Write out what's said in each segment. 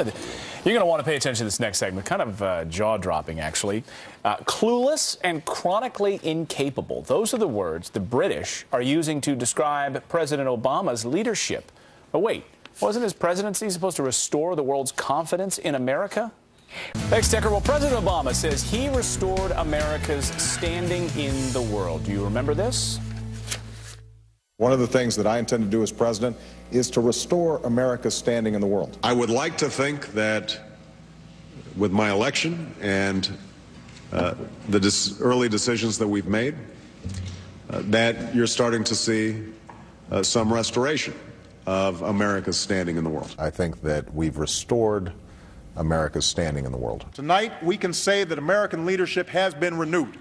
You're going to want to pay attention to this next segment. Kind of jaw-dropping, actually. Clueless and chronically incapable. Those are the words the British are using to describe President Obama's leadership. But wait, wasn't his presidency supposed to restore the world's confidence in America? Thanks, Decker. Well, President Obama says he restored America's standing in the world. Do you remember this? One of the things that I intend to do as president is to restore America's standing in the world. I would like to think that with my election and the early decisions that we've made, that you're starting to see some restoration of America's standing in the world. I think that we've restored America's standing in the world. Tonight, we can say that American leadership has been renewed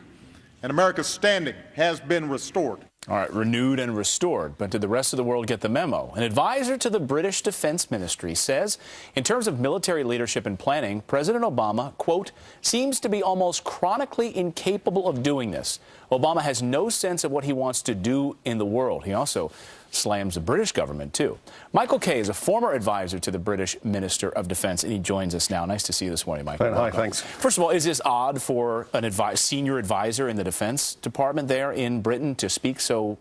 and America's standing has been restored. All right, renewed and restored. But did the rest of the world get the memo? An advisor to the British Defense Ministry says, in terms of military leadership and planning, President Obama, quote, seems to be almost chronically incapable of doing this. Obama has no sense of what he wants to do in the world. He also slams the British government, too. Michael Kay is a former advisor to the British Minister of Defense, and he joins us now. Nice to see you this morning, Michael. Hi, thanks. First of all, is this odd for an senior advisor in the Defense Department there in Britain to speak so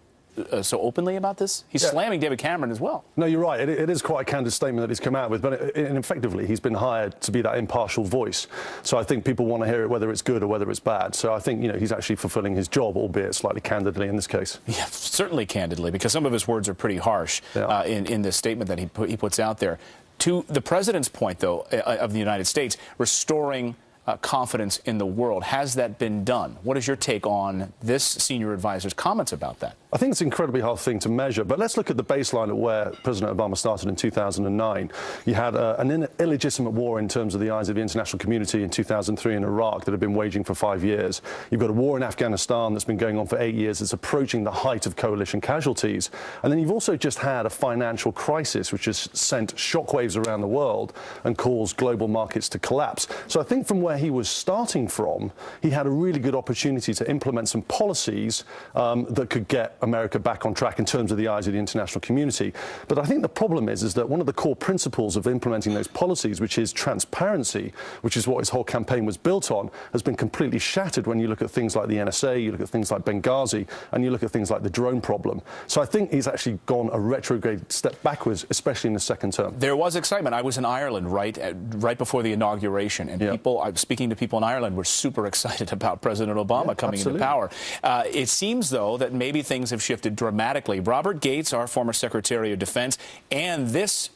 openly about this? He's slamming David Cameron as well. No, you're right. It is quite a candid statement that he's come out with, but effectively he's been hired to be that impartial voice. So I think people want to hear it whether it's good or whether it's bad. So I think, he's actually fulfilling his job, albeit slightly candidly in this case. Yeah, certainly candidly, because some of his words are pretty harsh in this statement that he puts out there. To the president's point, though, of the United States, restoring confidence in the world. Has that been done? What is your take on this senior advisor's comments about that? I think it's an incredibly hard thing to measure, but let's look at the baseline of where President Obama started in 2009. You had an illegitimate war in terms of the eyes of the international community in 2003 in Iraq that had been waging for 5 years. You've got a war in Afghanistan that's been going on for 8 years. It's approaching the height of coalition casualties. And then you've also just had a financial crisis which has sent shockwaves around the world and caused global markets to collapse. So I think from where he was starting from, he had a really good opportunity to implement some policies that could get America back on track in terms of the eyes of the international community. But I think the problem is that one of the core principles of implementing those policies, which is transparency, which is what his whole campaign was built on, has been completely shattered when you look at things like the NSA, you look at things like Benghazi, and you look at things like the drone problem. So I think he's actually gone a retrograde step backwards, especially in the second term. There was excitement. I was in Ireland right before the inauguration, and speaking to people in Ireland, were super excited about President Obama coming into power. It seems, though, that maybe things have shifted dramatically. Robert Gates, our former Secretary of Defense, and this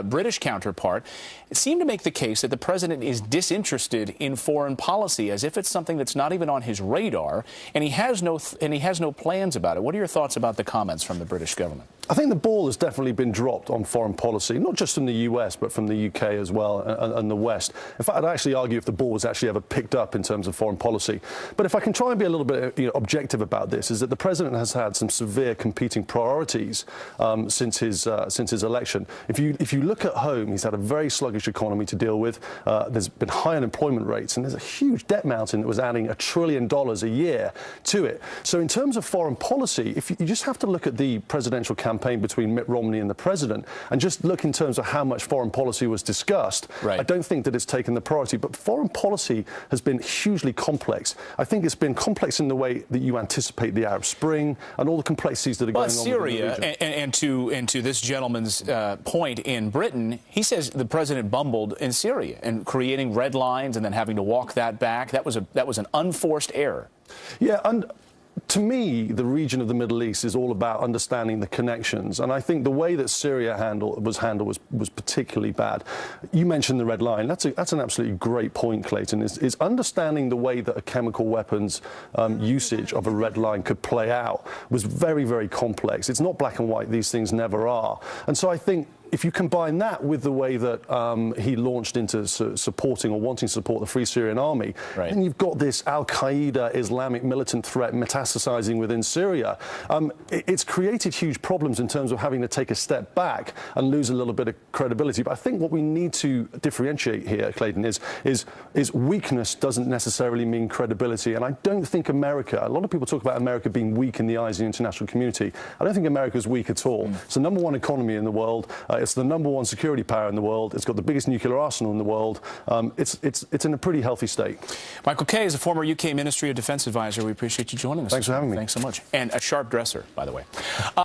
British counterpart seem to make the case that the president is disinterested in foreign policy, as if it's something that's not even on his radar, and he has no plans about it. What are your thoughts about the comments from the British government? I think the ball has definitely been dropped on foreign policy, not just from the US, but from the UK as well, and the West. In fact, I'd actually argue if the ball was actually ever picked up in terms of foreign policy. But if I can try and be a little bit objective about this, is that the president has had some severe competing priorities since his election. If you look at home, he's had a very sluggish economy to deal with. There's been high unemployment rates, and there's a huge debt mountain that was adding $1 trillion a year to it. So in terms of foreign policy, if you just have to look at the presidential campaign between Mitt Romney and the president and just look in terms of how much foreign policy was discussed, I don't think that it's taken the priority. But foreign policy has been hugely complex. I think it's been complex in the way that you anticipate the Arab Spring and all the complexities that are going on Syria, in the region. And to this gentleman's point in Britain, he says the president bumbled in Syria and creating red lines and then having to walk that back. That was an unforced error. Yeah, and to me, the region of the Middle East is all about understanding the connections, and I think the way that Syria was handled was particularly bad. You mentioned the red line. That's an absolutely great point, Clayton, is understanding the way that a chemical weapons usage of a red line could play out was very, very complex. It's not black and white. These things never are. And so I think if you combine that with the way that he launched into supporting or wanting to support the Free Syrian Army, then you've got this al-Qaeda Islamic militant threat metastasizing within Syria. It's created huge problems in terms of having to take a step back and lose a little bit of credibility. But I think what we need to differentiate here, Clayton, is weakness doesn't necessarily mean credibility. And I don't think America, a lot of people talk about America being weak in the eyes of the international community. I don't think America's weak at all. It's the #1 economy in the world. It's the #1 security power in the world. It's got the biggest nuclear arsenal in the world. It's in a pretty healthy state. Michael Kay is a former UK Ministry of Defense advisor. We appreciate you joining us. Thanks for having me. Thanks so much. And a sharp dresser, by the way.